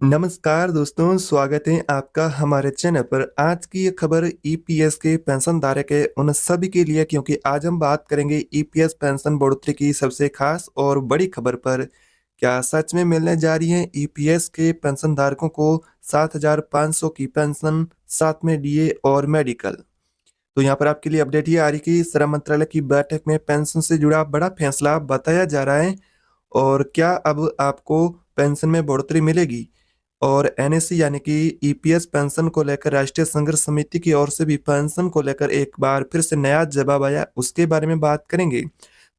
नमस्कार दोस्तों, स्वागत है आपका हमारे चैनल पर। आज की ये खबर ईपीएस के पेंशनधारक है उन सभी के लिए, क्योंकि आज हम बात करेंगे ईपीएस पेंशन बढ़ोतरी की सबसे खास और बड़ी खबर पर। क्या सच में मिलने जा रही है ईपीएस के पेंशनधारकों को 7,500 की पेंशन, साथ में डीए और मेडिकल? तो यहाँ पर आपके लिए अपडेट ये आ रही कि श्रम मंत्रालय की बैठक में पेंशन से जुड़ा बड़ा फैसला बताया जा रहा है। और क्या अब आपको पेंशन में बढ़ोतरी मिलेगी? और एनएससी यानी कि ईपीएस पेंशन को लेकर राष्ट्रीय संघर्ष समिति की ओर से भी पेंशन को लेकर एक बार फिर से नया जवाब आया, उसके बारे में बात करेंगे।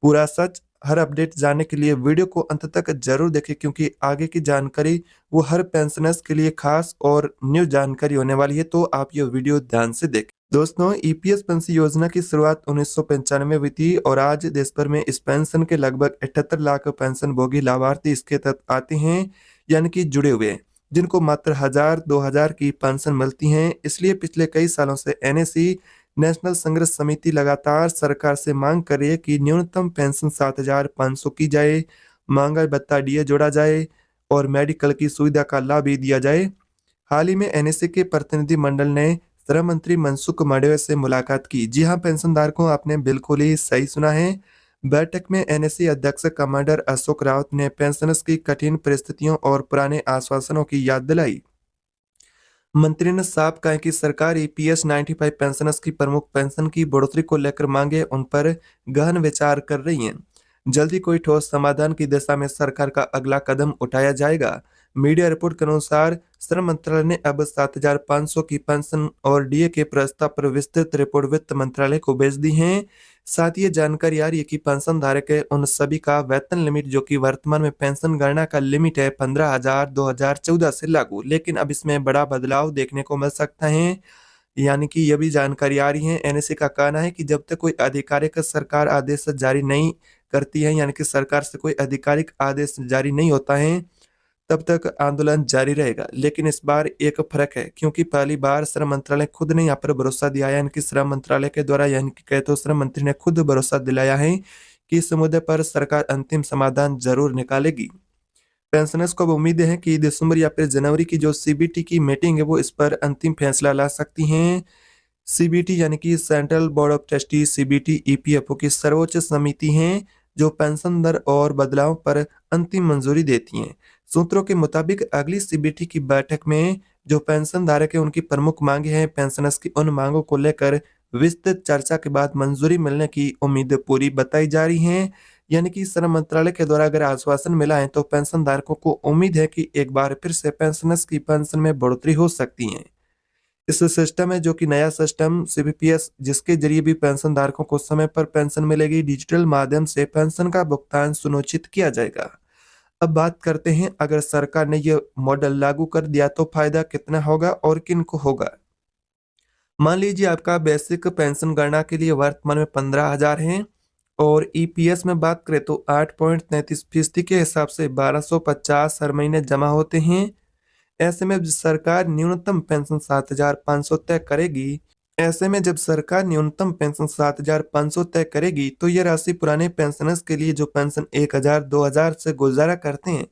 पूरा सच हर अपडेट जानने के लिए वीडियो को अंत तक जरूर देखें, क्योंकि आगे की जानकारी वो हर पेंशनर्स के लिए खास और न्यू जानकारी होने वाली है। तो आप ये वीडियो ध्यान से देखें। दोस्तों, ईपीएस पेंशन योजना की शुरुआत 1995 हुई थी और आज देश भर में इस पेंशन के लगभग 78 लाख पेंशन भोगी लाभार्थी इसके तहत आते हैं, यानी कि जुड़े हुए हैं, जिनको मात्र 1000-2000 की पेंशन मिलती हैं। इसलिए पिछले कई सालों से एनएससी नेशनल संघर्ष समिति लगातार सरकार से मांग कर रही है कि न्यूनतम पेंशन 7,500 की जाए, महंगाई भत्ता डीए जोड़ा जाए और मेडिकल की सुविधा का लाभ भी दिया जाए। हाल ही में एनएससी के प्रतिनिधि मंडल ने श्रम मंत्री मनसुख मांडविया से मुलाकात की। जी हाँ, पेंशनधारकों, आपने बिल्कुल ही सही सुना है। बैठक में एनएससी अध्यक्ष कमांडर अशोक रावत ने पेंशनर्स की कठिन परिस्थितियों और पुराने आश्वासनों की याद दिलाई। मंत्री ने साफ कहा कि सरकार ईपीएस 95 पेंशनर्स की प्रमुख पेंशन की बढ़ोतरी को लेकर मांगे उन पर गहन विचार कर रही है। जल्दी कोई ठोस समाधान की दिशा में सरकार का अगला कदम उठाया जाएगा। मीडिया रिपोर्ट के अनुसार श्रम मंत्रालय ने अब 7,500 की पेंशन और डीए के प्रस्ताव पर विस्तृत रिपोर्ट वित्त मंत्रालय को भेज दी है। साथ ही ये जानकारी आ रही है कि पेंशन धारक है उन सभी का वेतन लिमिट, जो कि वर्तमान में पेंशन गणना का लिमिट है 15,000 2014 से लागू, लेकिन अब इसमें बड़ा बदलाव देखने को मिल सकता है। यानी कि ये भी जानकारी आ रही है, एनएससी का कहना है कि जब तक कोई आधिकारिक सरकार आदेश जारी नहीं करती है, यानी कि सरकार से कोई आधिकारिक आदेश जारी नहीं होता है, तब तक आंदोलन जारी रहेगा। लेकिन इस बार एक फर्क है, क्योंकि पहली बार श्रम मंत्रालय खुद ने यहाँ पर भरोसा दिया है, यानी कि श्रम मंत्रालय के द्वारा, यानी कि कहे तो श्रम मंत्री ने खुद भरोसा दिलाया है कि इस मुद्दे पर सरकार अंतिम समाधान जरूर निकालेगी। पेंशनर्स को अब उम्मीद है कि दिसंबर या फिर जनवरी की जो सीबीटी की मीटिंग है वो इस पर अंतिम फैसला ला सकती हैं। सीबीटी यानी कि central board of trustee, CBT EPFO की सर्वोच्च समिति है जो पेंशन दर और बदलाव पर अंतिम मंजूरी देती है। सूत्रों के मुताबिक अगली सीबीटी की बैठक में जो पेंशन धारक है उनकी प्रमुख मांगे हैं, पेंशनर्स की उन मांगों को लेकर विस्तृत चर्चा के बाद मंजूरी मिलने की उम्मीद पूरी बताई जा रही है। यानी कि श्रम मंत्रालय के द्वारा अगर आश्वासन मिला है तो पेंशन धारकों को उम्मीद है कि एक बार फिर से पेंशनर्स की पेंशन में बढ़ोतरी हो सकती है। इस सिस्टम है, जो कि नया सिस्टम सीबीपीएस, जिसके जरिए भी पेंशन धारकों को समय पर पेंशन मिलेगी। डिजिटल माध्यम से पेंशन का भुगतान सुनिश्चित किया जाएगा। अब बात करते हैं, अगर सरकार ने यह मॉडल लागू कर दिया तो फायदा कितना होगा और किन को होगा। मान लीजिए आपका बेसिक पेंशन गणना के लिए वर्तमान में 15,000 है और ईपीएस में बात करें तो 8.33% के हिसाब से 1,250 हर महीने जमा होते हैं। ऐसे में जब सरकार न्यूनतम पेंशन 7,500 तय करेगी ऐसे में जब सरकार न्यूनतम पेंशन 7,500 तय करेगी तो यह राशि पुराने पेंशनर्स के लिए जो पेंशन 1,000-2,000 से गुजारा करते हैं,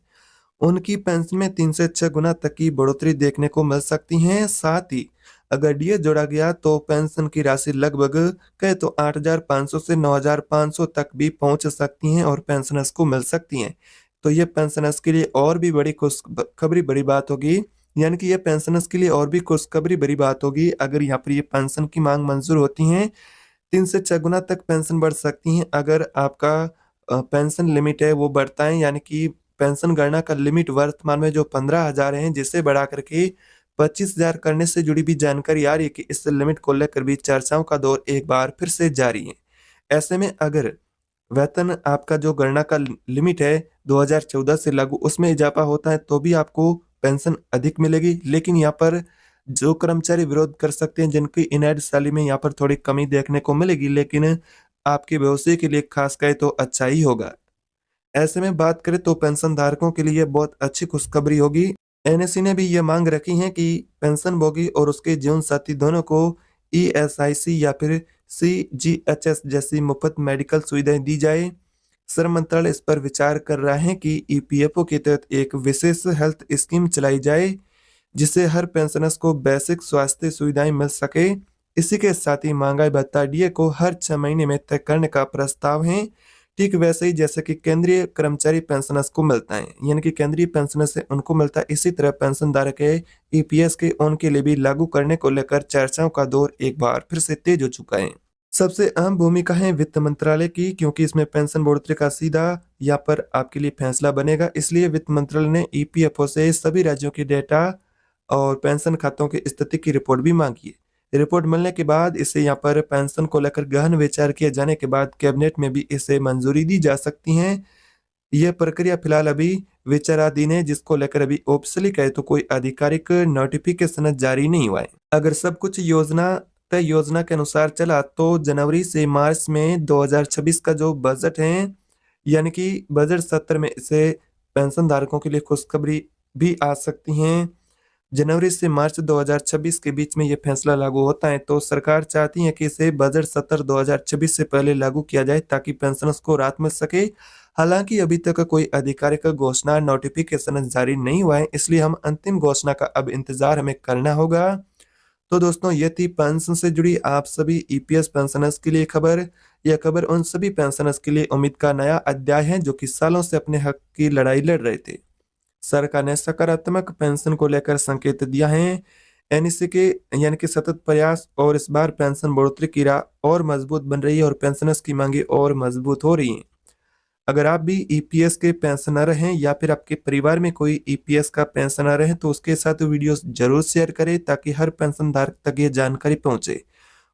उनकी पेंशन में 3 से 6 गुना तक की बढ़ोतरी देखने को मिल सकती है। साथ ही अगर डीए जोड़ा गया तो पेंशन की राशि लगभग कहे तो 8,500 से 9,500 तक भी पहुंच सकती हैं और पेंशनर्स को मिल सकती हैं। तो ये पेंशनर्स के लिए और भी बड़ी खुशखबरी बड़ी बात होगी। यानी कि ये पेंशनर्स के लिए और भी खुशखबरी बड़ी बात होगी अगर यहाँ पर ये पेंशन की मांग मंजूर होती हैं। 3 से 6 गुना तक पेंशन बढ़ सकती हैं अगर आपका पेंशन लिमिट है वो बढ़ता है, यानी कि पेंशन गणना का लिमिट वर्तमान में जो 15,000 है, जिसे बढ़ा करके 25,000 करने से जुड़ी भी जानकारी आ रही है कि इस लिमिट को लेकर भी चर्चाओं का दौर एक बार फिर से जारी है। ऐसे में अगर वेतन आपका जो गणना का लिमिट है 2014 से लागू, उसमें इजाफा होता है तो भी आपको पेंशन अधिक मिलेगी। लेकिन यहाँ पर जो कर्मचारी विरोध कर सकते हैं, जिनकी इनैड सैलरी में यहाँ पर थोड़ी कमी देखने को मिलेगी, लेकिन आपके भविष्य के लिए खास कहे तो अच्छा ही होगा। ऐसे में बात करें तो पेंशन धारकों के लिए बहुत अच्छी खुशखबरी होगी। एनएससी ने भी ये मांग रखी है कि पेंशनभोगी और उसके जीवन साथी दोनों को ईएसआईसी या फिर सीजीएचएस जैसी मुफ्त मेडिकल सुविधाएं दी जाए। श्रम मंत्रालय इस पर विचार कर रहा है कि ईपीएफओ के तहत एक विशेष हेल्थ स्कीम चलाई जाए जिससे हर पेंशनर्स को बेसिक स्वास्थ्य सुविधाएं मिल सके। इसी के साथ ही महंगाई भत्ता डीए को हर 6 महीने में तय करने का प्रस्ताव है, ठीक वैसे ही जैसे कि केंद्रीय कर्मचारी पेंशनर्स को मिलता है, यानी कि केंद्रीय पेंशनर से उनको मिलता है। इसी तरह पेंशन धारक के ईपीएस के उनके लिए भी लागू करने को लेकर चर्चाओं का दौर एक बार फिर से तेज हो चुका है। सबसे अहम भूमिका है वित्त मंत्रालय की, क्योंकि इसमें पेंशन बढ़ोतरी का सीधा यहाँ पर आपके लिए फैसला बनेगा। इसलिए वित्त मंत्रालय ने ईपीएफओ से सभी राज्यों की डेटा और पेंशन खातों की स्थिति की रिपोर्ट भी मांगी है। रिपोर्ट मिलने के बाद इसे यहाँ पर पेंशन को लेकर गहन विचार किए जाने के बाद कैबिनेट में भी इसे मंजूरी दी जा सकती है। यह प्रक्रिया फिलहाल अभी विचाराधीन है, जिसको लेकर अभी ऑफिशियली कहे तो कोई आधिकारिक नोटिफिकेशन जारी नहीं हुआ है। अगर सब कुछ तय योजना के अनुसार चला तो जनवरी से मार्च में 2026 का जो बजट है, यानी कि बजट सत्र में इसे पेंशन धारकों के लिए खुशखबरी भी आ सकती है। जनवरी से मार्च 2026 के बीच में ये फैसला लागू होता है, तो सरकार चाहती है कि इसे बजट सत्र 2026 से पहले लागू किया जाए ताकि पेंशनर्स को राहत मिल सके। हालांकि अभी तक कोई आधिकारिक घोषणा नोटिफिकेशन जारी नहीं हुआ है, इसलिए हम अंतिम घोषणा का अब इंतजार हमें करना होगा। तो दोस्तों, ये थी पेंशन से जुड़ी आप सभी ईपीएस पेंशनर्स के लिए खबर। यह खबर उन सभी पेंशनर्स के लिए उम्मीद का नया अध्याय है जो कि सालों से अपने हक की लड़ाई लड़ रहे थे। सरकार ने सकारात्मक पेंशन को लेकर संकेत दिया है। एनईसी के यानी कि सतत प्रयास और इस बार पेंशन बढ़ोतरी की राह और मजबूत बन रही है और पेंशनर्स की मांगे और मजबूत हो रही हैं। अगर आप भी ईपीएस के पेंशनर हैं या फिर आपके परिवार में कोई ईपीएस का पेंशनर है तो उसके साथ वीडियोस जरूर शेयर करें ताकि हर पेंशन धारक तक ये जानकारी पहुंचे।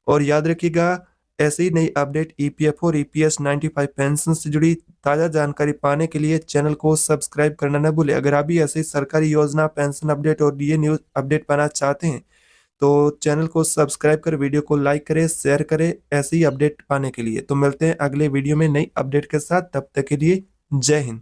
और याद रखिएगा, ऐसी ही नई अपडेट ईपीएफ और ईपीएस 95 पेंशन से जुड़ी ताज़ा जानकारी पाने के लिए चैनल को सब्सक्राइब करना न भूलें। अगर आप भी ऐसी सरकारी योजना, पेंशन अपडेट और डीए न्यूज अपडेट पाना चाहते हैं तो चैनल को सब्सक्राइब कर वीडियो को लाइक करें, शेयर करें ऐसी अपडेट पाने के लिए। तो मिलते हैं अगले वीडियो में नई अपडेट के साथ, तब तक के लिए जय हिंद।